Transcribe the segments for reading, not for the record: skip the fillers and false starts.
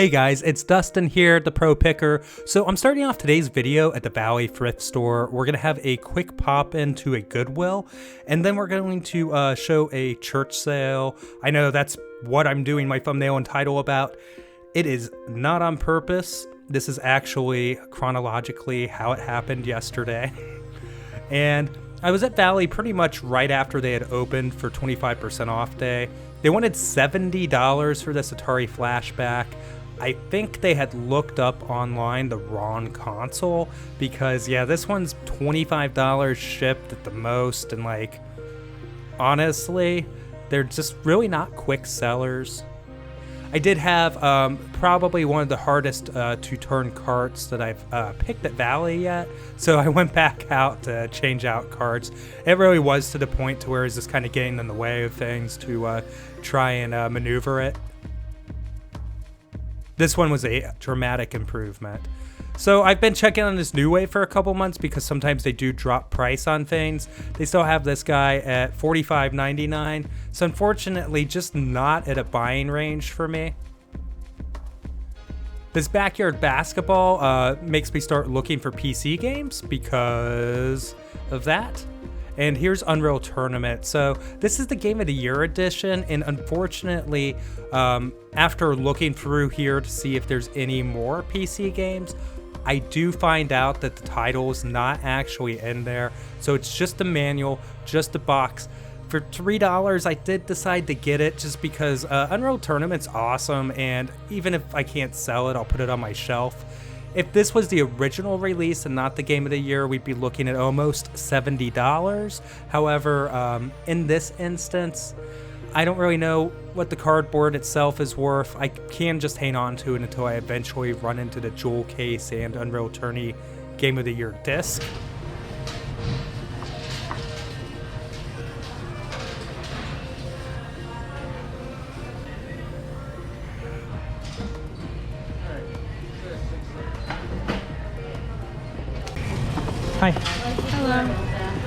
Hey guys, it's Dustin here, the Pro Picker. So I'm starting off today's video at the Valley Thrift Store. We're going to have a quick pop into a Goodwill, and then we're going to show a church sale. I know that's what I'm doing my thumbnail and title about. It is not on purpose. This is actually chronologically how it happened yesterday. And I was at Valley pretty much right after they had opened for 25% off day. They wanted $70 for this Atari flashback. I think they had looked up online the wrong console because, yeah, this one's $25 shipped at the most, and like, honestly, they're just really not quick sellers. I did have probably one of the hardest to turn carts that I've picked at Valley yet, so I went back out to change out carts. It really was to the point to where it's just kind of getting in the way of things to try and maneuver it. This one was a dramatic improvement. So I've been checking on this new way for a couple months because sometimes they do drop price on things. They still have this guy at $45.99. So unfortunately, just not at a buying range for me. This backyard basketball makes me start looking for PC games because of that. And here's Unreal Tournament. So this is the Game of the Year edition, and unfortunately, after looking through here to see if there's any more PC games, I do find out that the title is not actually in there. So it's just the manual, just the box. For $3, I did decide to get it just because Unreal Tournament's awesome, and even if I can't sell it, I'll put it on my shelf. If this was the original release and not the Game of the Year, we'd be looking at almost $70. However, in this instance, I don't really know what the cardboard itself is worth. I can just hang on to it until I eventually run into the jewel case and Unreal Tourney Game of the Year disc. Hi. Hello.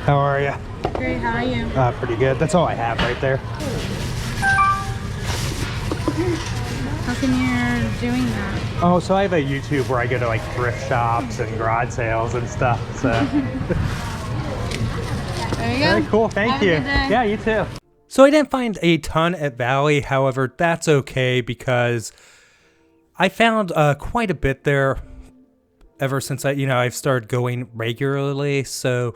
How are you? Great, how are you? Pretty good. That's all I have right there. How come you're doing that? Oh, so I have a YouTube where I go to like thrift shops and garage sales and stuff. So. There you go. Very cool. Thank you. Have a good day. Yeah, you too. So I didn't find a ton at Valley. However, that's okay because I found quite a bit there ever since I've started going regularly. So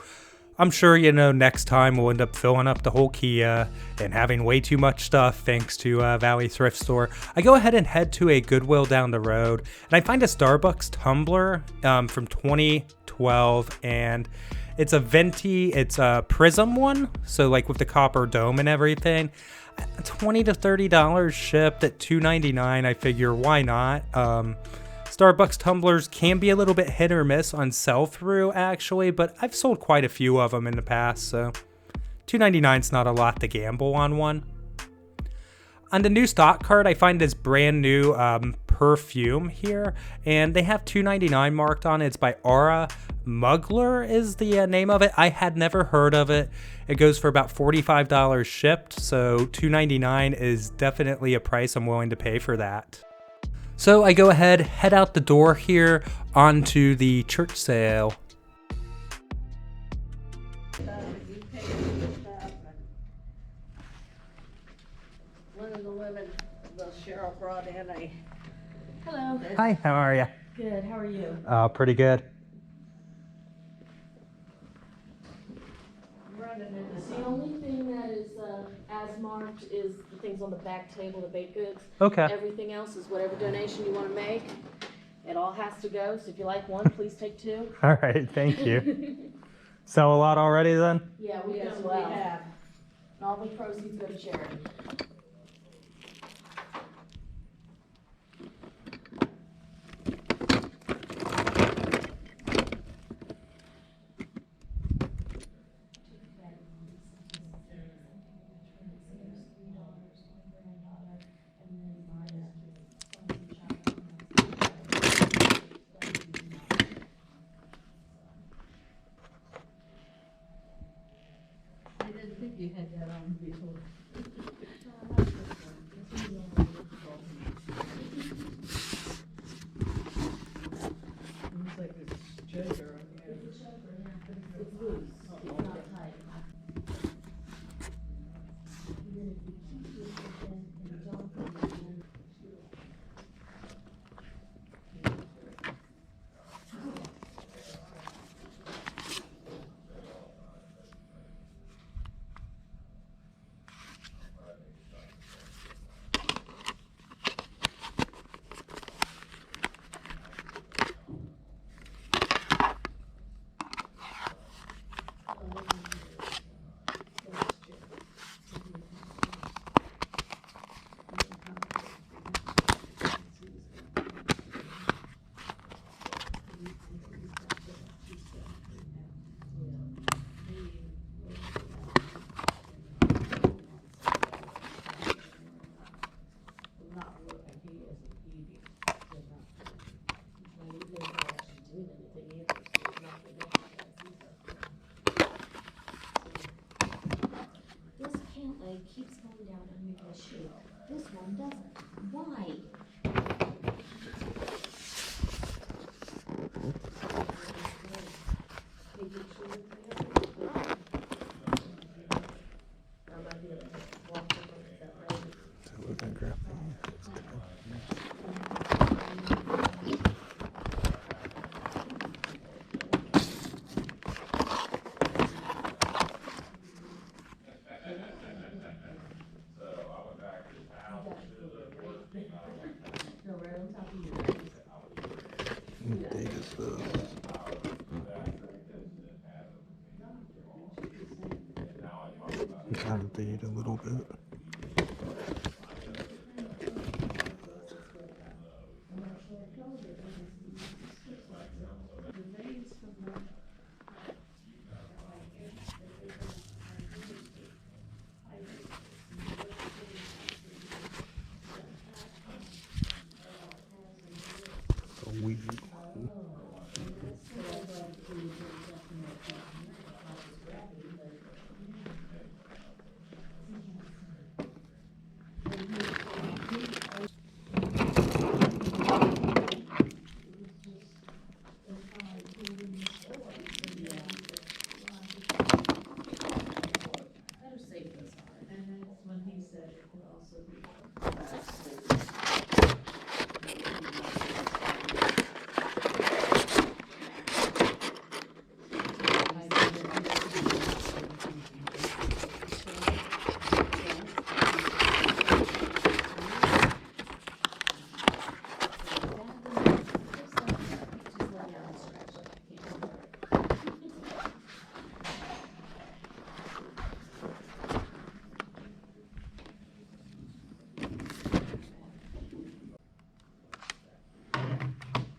I'm sure, next time we'll end up filling up the whole Kia and having way too much stuff thanks to Valley Thrift Store. I go ahead and head to a Goodwill down the road, and I find a Starbucks tumbler from 2012, and it's a venti, it's a prism one, so like with the copper dome and everything. $20 to $30 shipped at $2.99. I figure, why not? Starbucks tumblers can be a little bit hit or miss on sell-through, actually, but I've sold quite a few of them in the past, so $2.99 is not a lot to gamble on one. On the new stock card, I find this brand new perfume here, and they have $2.99 marked on it. It's by Aura. Muggler is the name of it. I had never heard of it. It goes for about $45 shipped, so $2.99 is definitely a price I'm willing to pay for that. So I go ahead, head out the door here onto the church sale. One of the women, the sheriff brought in a... Hello. Hi, how are you? Good, how are you? Pretty good. Running in this. The only thing that is as marked is the things on the back table, the baked goods. Okay. Everything else is whatever donation you want to make. It all has to go, so if you like one, please take two. All right, thank you. Sell a lot already then? Yeah, we Yes, done we well. have. And all the proceeds go to charity. I didn't think you had that on before. Out of date a little bit. A weed one.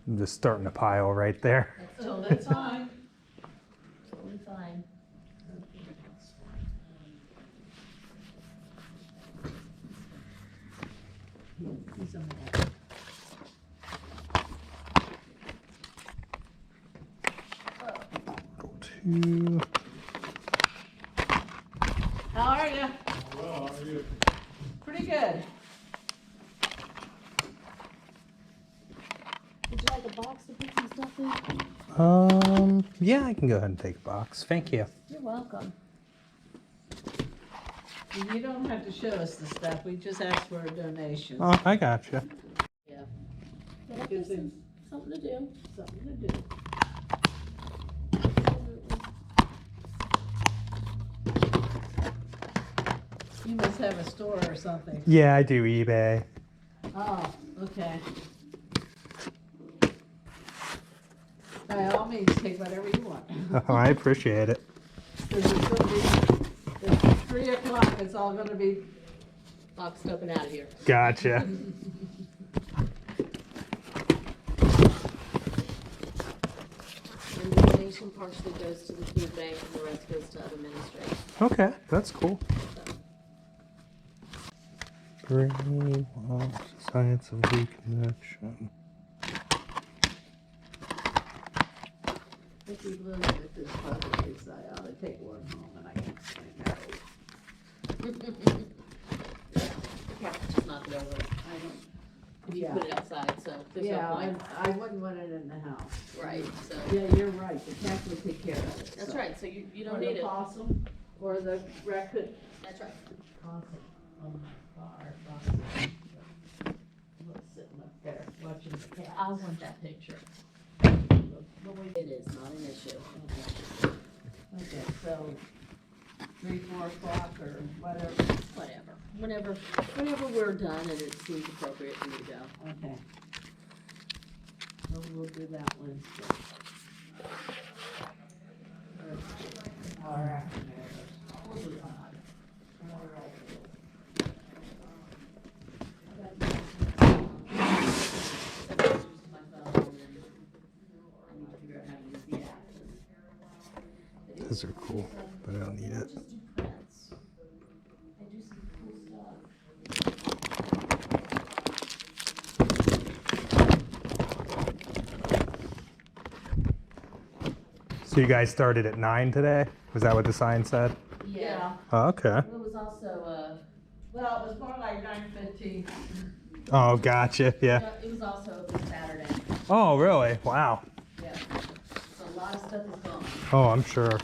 I'm just starting a pile right there. That's totally fine. Totally fine. Two. How are you? Well, how are you? Pretty good. Would you like a box to put some stuff in? Yeah, I can go ahead and take a box. Thank you. You're welcome. You don't have to show us the stuff, we just ask for a donation. Oh, I gotcha. Yeah. Yeah, gives him something to do. Something to do. Absolutely. You must have a store or something. Yeah, I do eBay. Oh, okay. By all means, take whatever you want. Oh, I appreciate it. Because it's gonna be, it's 3 o'clock, it's all gonna be, Boxed up and out of here. Gotcha. And the donation partially goes to the food bank and the rest goes to other ministries. Okay, that's cool. Brain, science of reconnection. if you look at this puzzle, I ought to take one home and I can explain that. Yeah, it's not the over. I don't, If you Yeah. put it outside, so there's no yeah, point. I wouldn't want it in the house. Right, so, Yeah, you're right, the cat will take care of it. that's so. right, so you Or don't the need it. possum, or the raccoon. That's right. Possum on my car, possum. Look, sitting up there watching the cat. I want that picture. It is not an issue. Okay, so 3, 4 o'clock or whatever. Whenever we're done and it seems appropriate for you to go. Okay. So we'll do that Wednesday. All right. We'll do that. My phone and then I need to figure out how to use the app. Those are cool, but I don't need it. Just do prints. I do some cool stuff. So you guys started at 9 today? Was that what the sign said? Yeah. Oh, okay. It was also, Well, it was more like 9:15. Oh, gotcha. Yeah. it was also this Saturday. Oh, really? Wow. Yeah. So a lot of stuff is gone. Oh, I'm sure.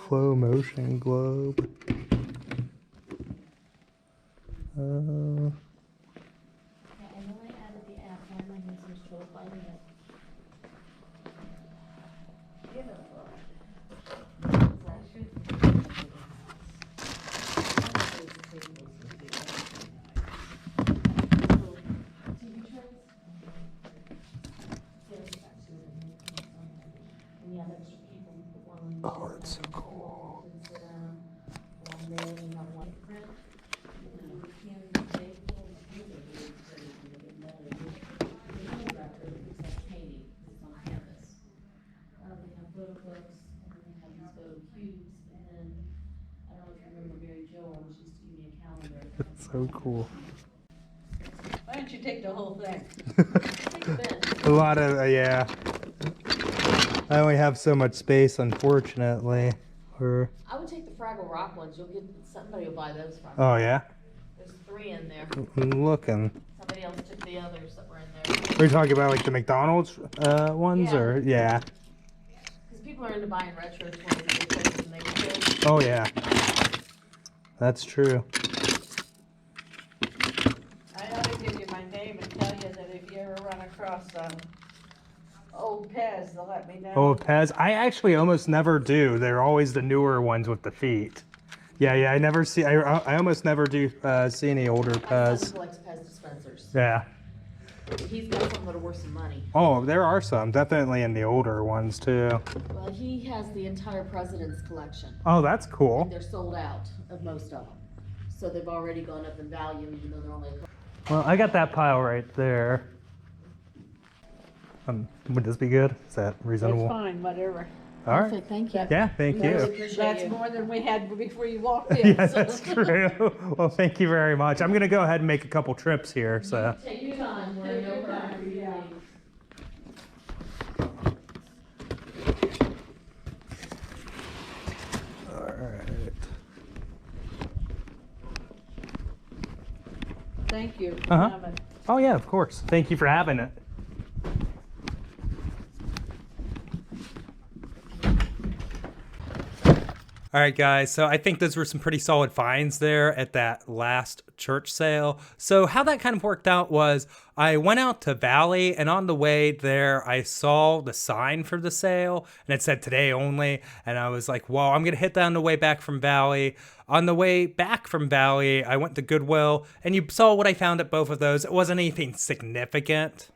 Flow motion globe. Yeah, I know I added the app, why am I having so much trouble finding it? So cool. Why don't you take the whole thing? Take a bit. A lot of, yeah. I only have so much space, unfortunately. I would take the Fraggle Rock ones. Somebody will buy those from. Oh, yeah? There's 3 in there. I'm looking. Somebody else took the others that were in there. Are you talking about like the McDonald's ones? Yeah. Or yeah. Because people are into buying retro toys that they played when they were kids. Oh, yeah. That's true. I ought to give you my name and tell you that if you ever run across old Pez, they'll let me know. Oh, Pez. I actually almost never do. They're always the newer ones with the feet. Yeah, I never see. I almost never do see any older My son Pez. collects Pez dispensers. Yeah. He's got some that are worth some money. Oh, there are some definitely in the older ones too. Well, he has the entire President's collection. Oh, that's And cool. they're sold out of most of them. So they've already gone up in value, even though they're only a couple. Well, I got that pile right there. Would this be good? Is that That's reasonable? fine, whatever. All right. Perfect, thank you. Yeah, thank I really you. appreciate That's you. more than we had before you walked in. Yeah, so- that's true. Well, thank you very much. I'm gonna go ahead and make a couple trips here. So. Take your time, we're in no hurry. Yeah. All right. Thank you for Uh-huh. coming. Oh yeah, of course. Thank you for having it. All right, guys. So I think those were some pretty solid finds there at that last church sale. So how that kind of worked out was I went out to Valley, and on the way there, I saw the sign for the sale, and it said today only. And I was like, well, I'm going to hit that on the way back from Valley. On the way back from Valley, I went to Goodwill, and you saw what I found at both of those. It wasn't anything significant.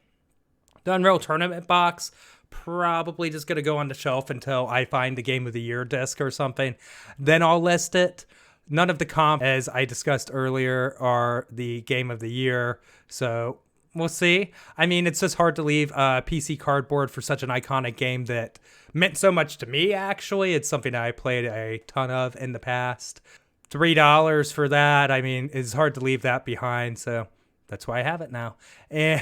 The Unreal Tournament box, probably just going to go on the shelf until I find the Game of the Year disc or something. Then I'll list it. None of the comp, as I discussed earlier, are the Game of the Year. So we'll see. I mean, it's just hard to leave PC cardboard for such an iconic game that meant so much to me, actually. It's something I played a ton of in the past. $3 for that, I mean, it's hard to leave that behind. So that's why I have it now. And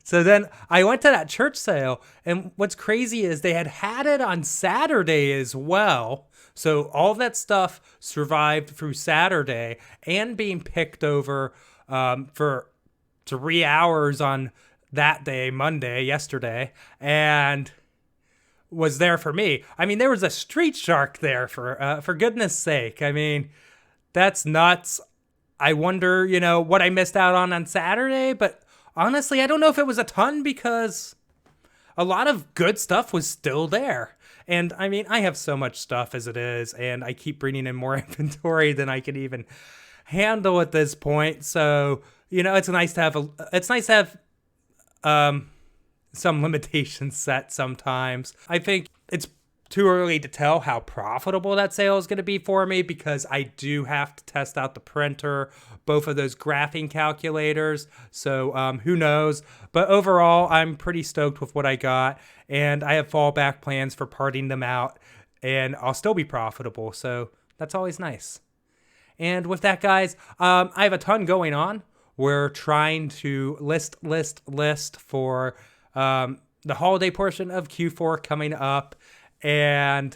so then I went to that church sale, and what's crazy is they had it on Saturday as well. So all of that stuff survived through Saturday and being picked over for 3 hours on that day, Monday, yesterday, and was there for me. I mean, there was a street shark there for goodness sake. I mean, that's nuts. I wonder, what I missed out on Saturday, but honestly, I don't know if it was a ton because a lot of good stuff was still there. And I mean, I have so much stuff as it is, and I keep bringing in more inventory than I can even handle at this point. So, it's nice to have some limitations set sometimes. I think it's too early to tell how profitable that sale is going to be for me because I do have to test out the printer, both of those graphing calculators. So who knows? But overall, I'm pretty stoked with what I got, and I have fallback plans for parting them out, and I'll still be profitable. So that's always nice. And with that, guys, I have a ton going on. We're trying to list for the holiday portion of Q4 coming up and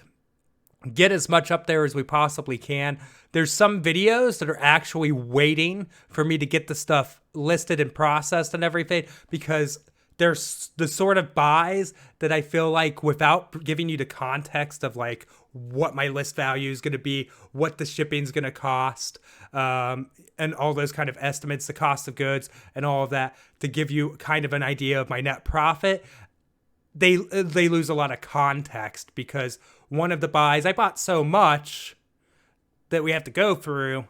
get as much up there as we possibly can. There's some videos that are actually waiting for me to get the stuff listed and processed and everything because there's the sort of buys that I feel like without giving you the context of like what my list value is going to be, what the shipping is going to cost, and all those kind of estimates, the cost of goods and all of that to give you kind of an idea of my net profit. They lose a lot of context because one of the buys I bought so much that we have to go through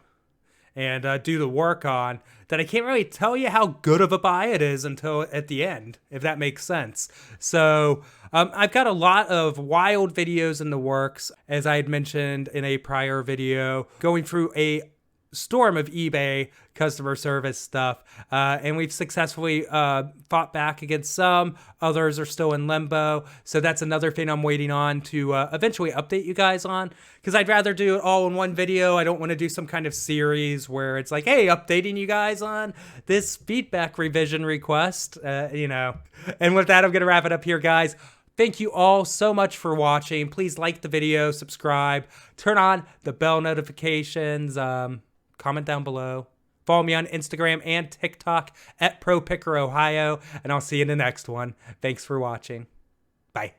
and do the work on that I can't really tell you how good of a buy it is until at the end, if that makes sense. So I've got a lot of wild videos in the works, as I had mentioned in a prior video, going through a storm of eBay customer service stuff. And we've successfully fought back against some. Others are still in limbo. So that's another thing I'm waiting on to eventually update you guys on. Because I'd rather do it all in one video. I don't want to do some kind of series where it's like, hey, updating you guys on this feedback revision request, you know. And with that, I'm going to wrap it up here, guys. Thank you all so much for watching. Please like the video, subscribe, turn on the bell notifications, comment down below. Follow me on Instagram and TikTok at ProPicker Ohio, and I'll see you in the next one. Thanks for watching. Bye.